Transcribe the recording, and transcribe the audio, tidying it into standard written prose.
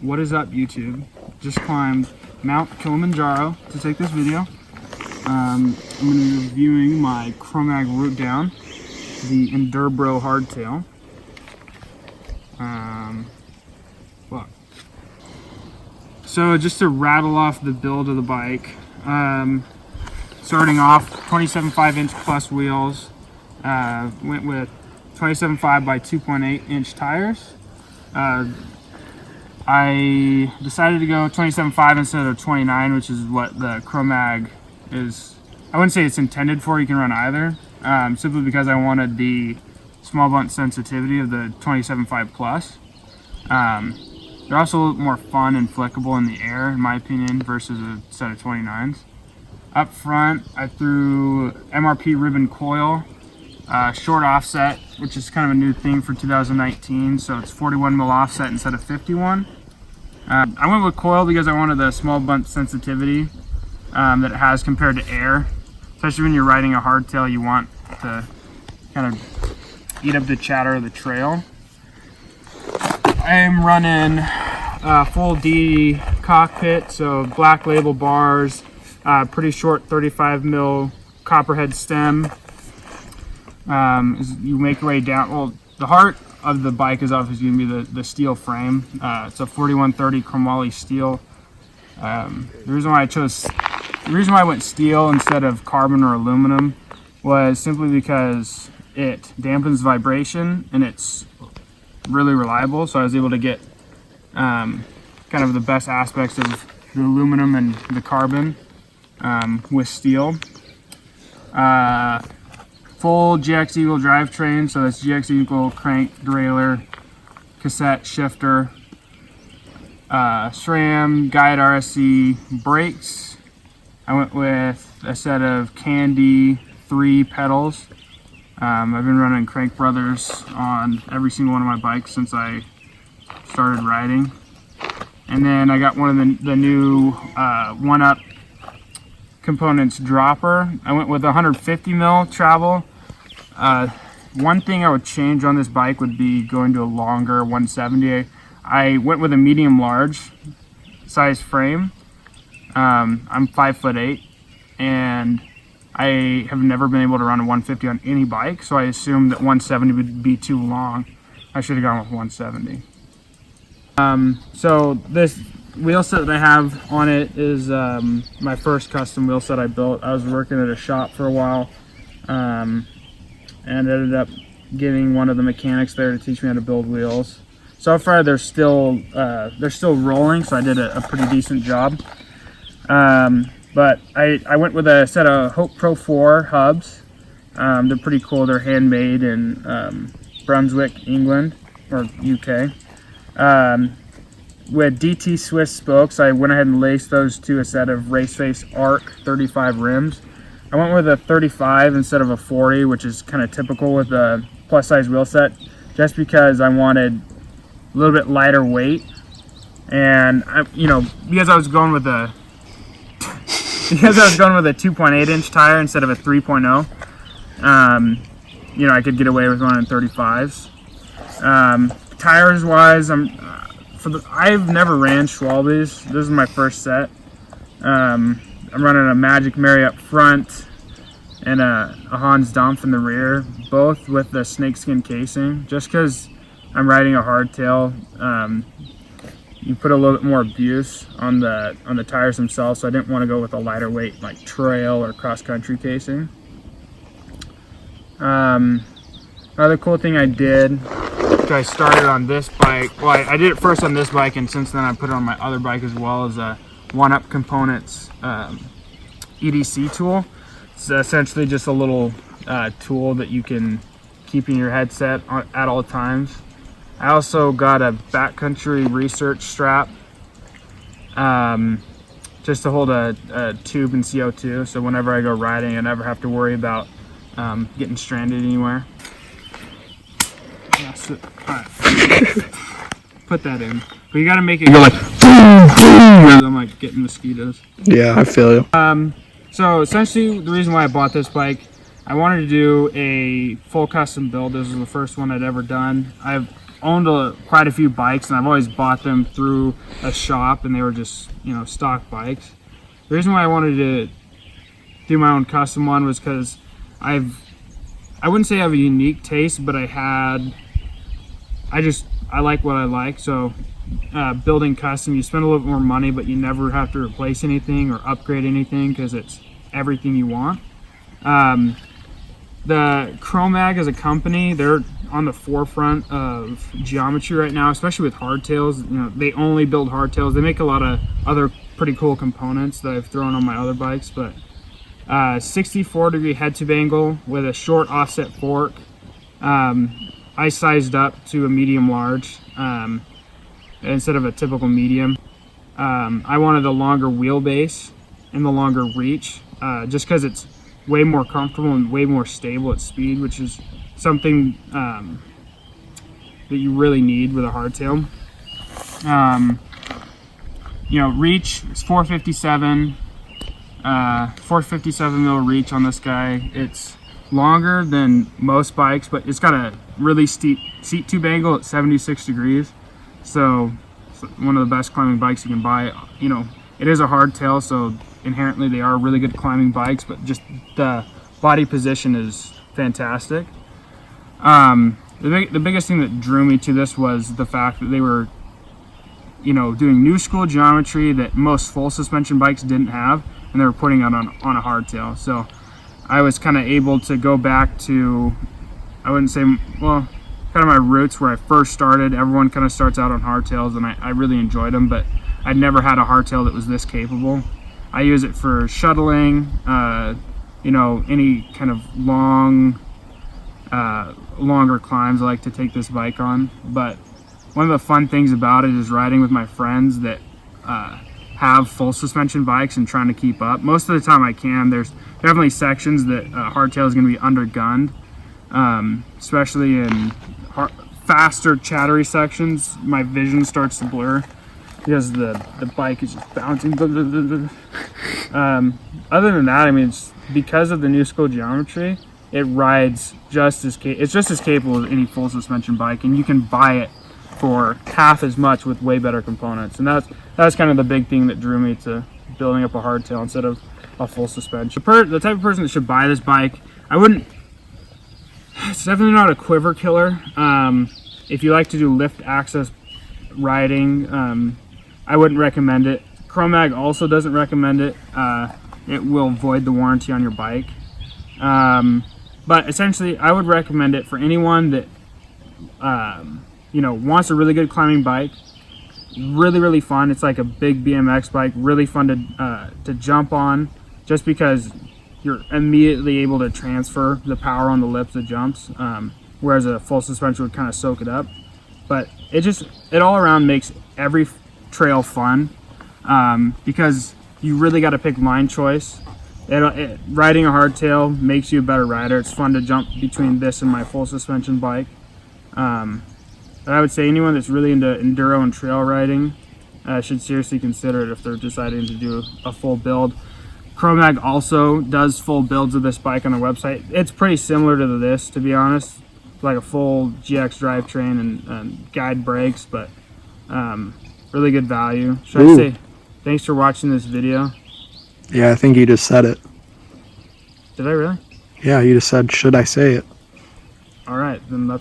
What is up, YouTube? Just climbed Mount Kilimanjaro to take this video. I'm going to be reviewing my Chromag Rootdown, the Endurbro hardtail. So just to rattle off the build of the bike, starting off 27.5 inch plus wheels, went with 27.5 by 2.8 inch tires. I decided to go 27.5 instead of 29, which is what the Chromag is. I wouldn't say it's intended for. You can run either, simply because I wanted the small blunt sensitivity of the 27.5 plus. They're also a little more fun and flexible in the air, in my opinion, versus a set of 29s. Up front, I threw MRP ribbon coil, short offset, which is kind of a new thing for 2019. So it's 41 mil offset instead of 51. I went with coil because I wanted the small blunt sensitivity that it has compared to air. Especially when you're riding a hardtail, you want to kind of eat up the chatter of the trail. I'm running full D cockpit, so black label bars, pretty short 35 mil copperhead stem. As you make your way down, well, the heart of the bike is obviously going to be the steel frame. It's a 4130 chromoly steel. The reason why I went steel instead of carbon or aluminum was simply because it dampens vibration and it's really reliable. So I was able to get kind of the best aspects of the aluminum and the carbon with steel. Full GX Eagle drivetrain, so that's GX Eagle crank, derailleur, cassette, shifter, SRAM, guide RSC, brakes. I went with a set of Candy 3 pedals. I've been running Crank Brothers on every single one of my bikes since I started riding. And then I got one of the new 1-Up components dropper. I went with 150 mil travel. One thing I would change on this bike would be going to a longer 170. I went with a medium large size frame. I'm 5'8", and I have never been able to run a 150 on any bike, so I assumed that 170 would be too long. I should have gone with 170. So this wheel set that I have on it is my first custom wheel set I built. I was working at a shop for a while, and ended up getting one of the mechanics there to teach me how to build wheels. So far they're still rolling, so I did a pretty decent job. But I went with a set of Hope Pro 4 hubs. They're pretty cool. They're handmade in Brunswick, England, or UK. With DT Swiss spokes, I went ahead and laced those to a set of Race Face Arc 35 rims. I went with a 35 instead of a 40, which is kind of typical with a plus size wheel set, just because I wanted a little bit lighter weight. And because I was going with a 2.8 inch tire instead of a 3.0, I could get away with running 35s. Tires wise, I've never ran Schwalbe's. This is my first set. I'm running a Magic Mary up front and a Hans Dampf in the rear, both with the snakeskin casing. Just because I'm riding a hardtail, you put a little bit more abuse on the tires themselves, so I didn't want to go with a lighter weight like trail or cross country casing. Another cool thing I did, which I started on this bike, well, I did it first on this bike, and since then I put it on my other bike as well, as a 1-Up Components EDC tool. It's essentially just a little tool that you can keep in your headset at all times. I also got a backcountry research strap, just to hold a tube and CO2, so whenever I go riding I never have to worry about getting stranded anywhere. Yeah, so, all right. Put that in, but you got to make it go like I'm like getting mosquitoes. Yeah, I feel you. So essentially the reason why I bought this bike, I wanted to do a full custom build. This was the first one I'd ever done. I've owned quite a few bikes, and I've always bought them through a shop, and they were just, you know, stock bikes. The reason why I wanted to do my own custom one was because I wouldn't say I have a unique taste, but I like what I like. So building custom, you spend a little bit more money, but you never have to replace anything or upgrade anything because it's everything you want. The Chromag as a company, they're on the forefront of geometry right now, especially with hardtails. You know, they only build hardtails. They make a lot of other pretty cool components that I've thrown on my other bikes, but 64-degree head tube angle with a short offset fork. I sized up to a medium large instead of a typical medium. I wanted a longer wheelbase and the longer reach, just because it's way more comfortable and way more stable at speed, which is something that you really need with a hardtail. You know, reach is 457 mil reach on this guy. It's longer than most bikes, but it's got a really steep seat tube angle at 76 degrees. So it's one of the best climbing bikes you can buy. You know, it is a hardtail, so inherently they are really good climbing bikes, but just the body position is fantastic. The biggest thing that drew me to this was the fact that they were, you know, doing new school geometry that most full suspension bikes didn't have, and they were putting it on a hardtail. So I was kind of able to go back to, I wouldn't say, well, kind of my roots where I first started. Everyone kind of starts out on hardtails, and I really enjoyed them, but I'd never had a hardtail that was this capable. I use it for shuttling, you know, any kind of longer climbs I like to take this bike on. But one of the fun things about it is riding with my friends that have full suspension bikes and trying to keep up. Most of the time I can. There's definitely sections that hardtail is going to be undergunned, especially in faster, chattery sections. My vision starts to blur because the bike is just bouncing. Other than that, I mean, it's because of the new school geometry, it rides it's just as capable as any full suspension bike, and you can buy it for half as much with way better components. And that's kind of the big thing that drew me to building up a hardtail instead of a full suspension. The type of person that should buy this bike, it's definitely not a quiver killer. If you like to do lift access riding, I wouldn't recommend it. Chromag also doesn't recommend it. It will void the warranty on your bike. But essentially, I would recommend it for anyone that you know, wants a really good climbing bike. Really fun. It's like a big BMX bike. Really fun to jump on, just because you're immediately able to transfer the power on the lips of jumps, whereas a full suspension would kind of soak it up. But it all around makes every trail fun, because you really got to pick line choice. Riding a hardtail makes you a better rider. It's fun to jump between this and my full suspension bike. But I would say anyone that's really into enduro and trail riding should seriously consider it if they're deciding to do a full build. Chromag also does full builds of this bike on their website. It's pretty similar to this, to be honest, like a full GX drivetrain and guide brakes, but really good value. Should I say thanks for watching this video? Yeah, I think you just said it. Did I really? Yeah, you just said, should I say it? All right, then that's